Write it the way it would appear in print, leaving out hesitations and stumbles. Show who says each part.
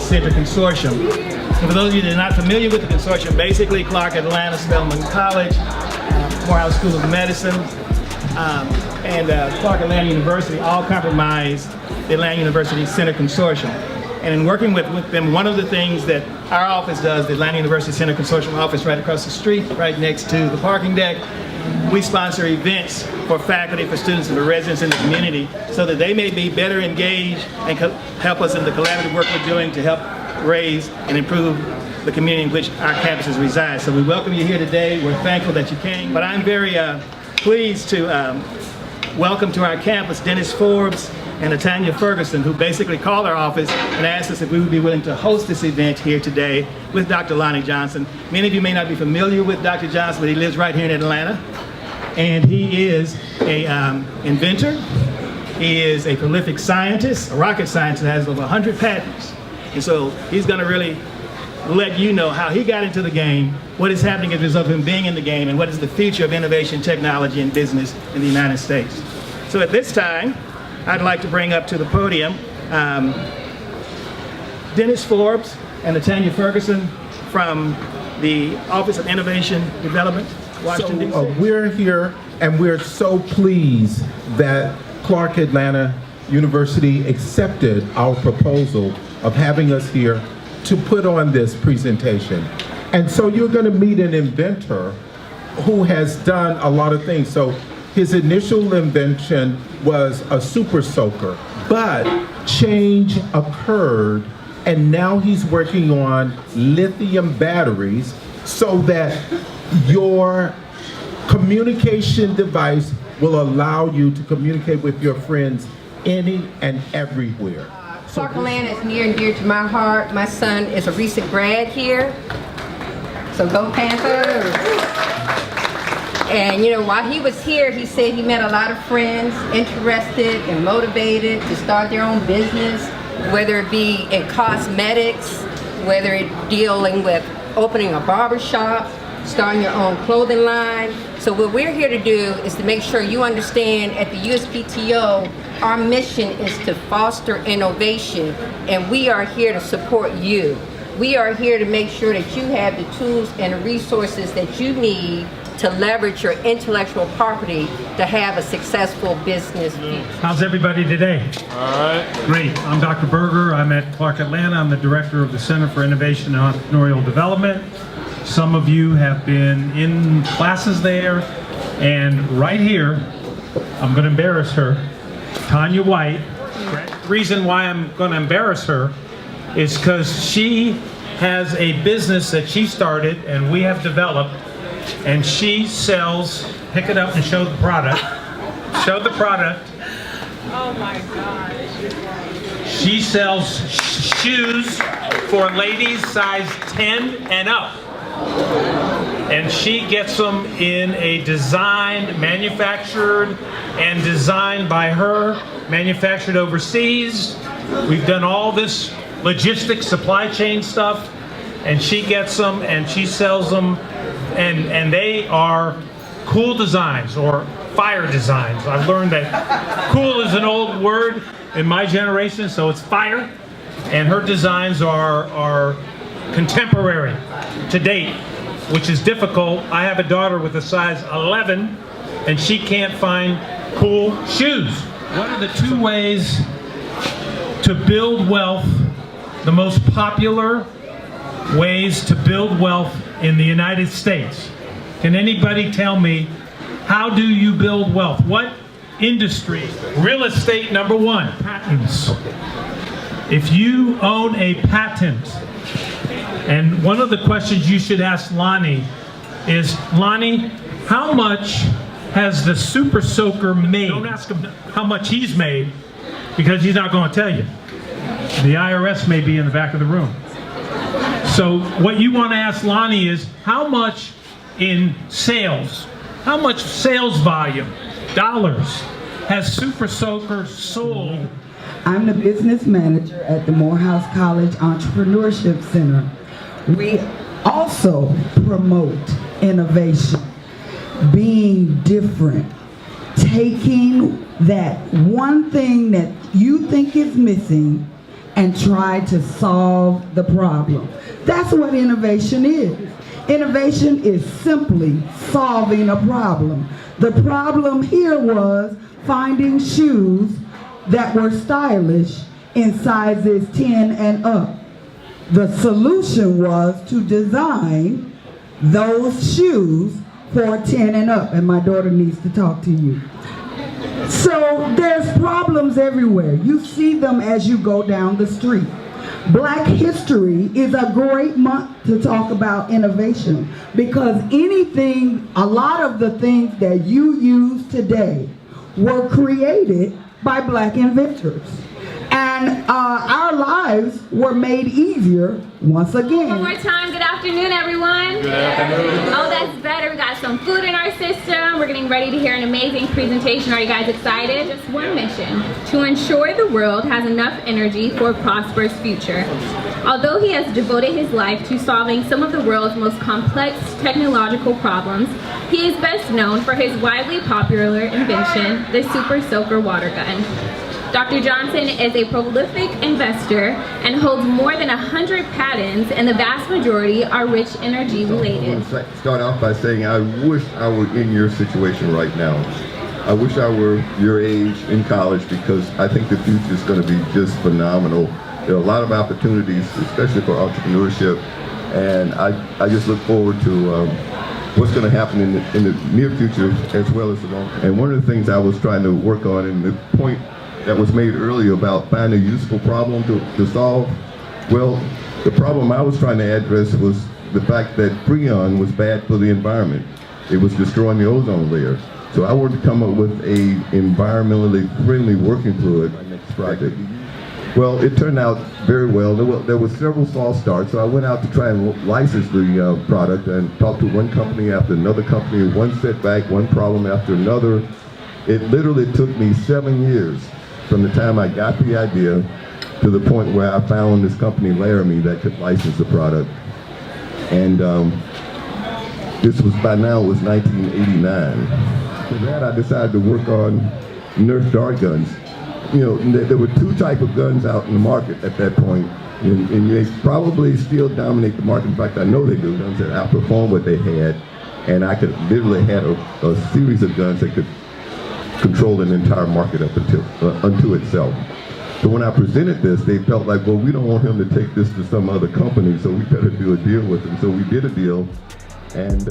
Speaker 1: Center Consortium. And for those of you that are not familiar with the consortium, basically Clark Atlanta, Spelman College, Morehouse School of Medicine, and Clark Atlanta University all comprise the Atlanta University Center Consortium. And in working with them, one of the things that our office does, the Atlanta University Center Consortium office right across the street, right next to the parking deck, we sponsor events for faculty, for students, and for residents in the community so that they may be better engaged and help us in the collaborative work we're doing to help raise and improve the community in which our campuses reside. So we welcome you here today. We're thankful that you came. But I'm very pleased to welcome to our campus Dennis Forbes and Tanya Ferguson, who basically called our office and asked us if we would be willing to host this event here today with Dr. Lonnie Johnson. Many of you may not be familiar with Dr. Johnson, but he lives right here in Atlanta. And he is an inventor. He is a prolific scientist, a rocket scientist that has over 100 patents. And so he's going to really let you know how he got into the game, what is happening as a result of him being in the game, and what is the future of innovation, technology, and business in the United States. So at this time, I'd like to bring up to the podium Dennis Forbes and Tanya Ferguson from the Office of Innovation Development, Washington, D.C.
Speaker 2: We're here and we're so pleased that Clark Atlanta University accepted our proposal of having us here to put on this presentation. And so you're going to meet an inventor who has done a lot of things. So his initial invention was a super soaker, but change occurred and now he's working on lithium batteries so that your communication device will allow you to communicate with your friends any and everywhere.
Speaker 3: Clark Atlanta is near and dear to my heart. My son is a recent grad here, so go Panthers. And you know, while he was here, he said he met a lot of friends interested and motivated to start their own business, whether it be in cosmetics, whether it dealing with opening a barber shop, starting your own clothing line. So what we're here to do is to make sure you understand at the USPTO, our mission is to foster innovation, and we are here to support you. We are here to make sure that you have the tools and the resources that you need to leverage your intellectual property to have a successful business.
Speaker 4: How's everybody today?
Speaker 5: All right.
Speaker 4: Great. I'm Dr. Berger. I'm at Clark Atlanta. I'm the director of the Center for Innovation and Entrepreneurial Development. Some of you have been in classes there, and right here, I'm going to embarrass her, Tanya White. The reason why I'm going to embarrass her is because she has a business that she started and we have developed, and she sells, pick it up and show the product. Show the product.
Speaker 6: Oh my gosh.
Speaker 4: She sells shoes for ladies size 10 and up. And she gets them in a design, manufactured and designed by her, manufactured overseas. We've done all this logistics, supply chain stuff, and she gets them and she sells them, and they are cool designs or fire designs. I've learned that cool is an old word in my generation, so it's fire, and her designs are contemporary to date, which is difficult. I have a daughter with a size 11 and she can't find cool shoes. What are the two ways to build wealth, the most popular ways to build wealth in the United States? Can anybody tell me, how do you build wealth? What industry? Real estate, number one, patents. If you own a patent, and one of the questions you should ask Lonnie is, Lonnie, how much has the Super Soaker made? Don't ask him how much he's made, because he's not going to tell you. The IRS may be in the back of the room. So what you want to ask Lonnie is, how much in sales, how much sales volume, dollars, has Super Soaker sold?
Speaker 7: I'm the business manager at the Morehouse College Entrepreneurship Center. We also promote innovation, being different, taking that one thing that you think is missing and try to solve the problem. That's what innovation is. Innovation is simply solving a problem. The problem here was finding shoes that were stylish in sizes 10 and up. The solution was to design those shoes for 10 and up, and my daughter needs to talk to you. So there's problems everywhere. You see them as you go down the street. Black History is a great month to talk about innovation because a lot of the things that you use today were created by Black inventors. And our lives were made easier once again.
Speaker 5: One more time, good afternoon, everyone. Good afternoon. Oh, that's better. We got some food in our system. We're getting ready to hear an amazing presentation. Are you guys excited? Just one mission, to ensure the world has enough energy for a prosperous future. Although he has devoted his life to solving some of the world's most complex technological problems, he is best known for his widely popular invention, the Super Soaker water gun. Dr. Johnson is a prolific investor and holds more than 100 patents, and the vast majority are rich energy related.
Speaker 8: I want to start off by saying I wish I were in your situation right now. I wish I were your age in college because I think the future is going to be just phenomenal. There are a lot of opportunities, especially for entrepreneurship, and I just look forward to what's going to happen in the near future as well as the long term. And one of the things I was trying to work on, and the point that was made earlier about finding a useful problem to solve, well, the problem I was trying to address was the fact that Freon was bad for the environment. It was destroying the ozone layer. So I wanted to come up with a environmentally friendly working fluid. My next project. Well, it turned out very well. There were several false starts, so I went out to try and license the product and talked to one company after another company, one setback, one problem after another. It literally took me 7 years from the time I got the idea to the point where I found this company, Laramie, that could license the product. And this was, by now, it was 1989. For that, I decided to work on Nerf dart guns. You know, there were two types of guns out in the market at that point, and they probably still dominate the market. In fact, I know they do, guns that outperform what they had, and I could literally had a series of guns that could control an entire market up unto itself. So when I presented this, they felt like, well, we don't want him to take this to some other company, so we better do a deal with him. So we did a deal, and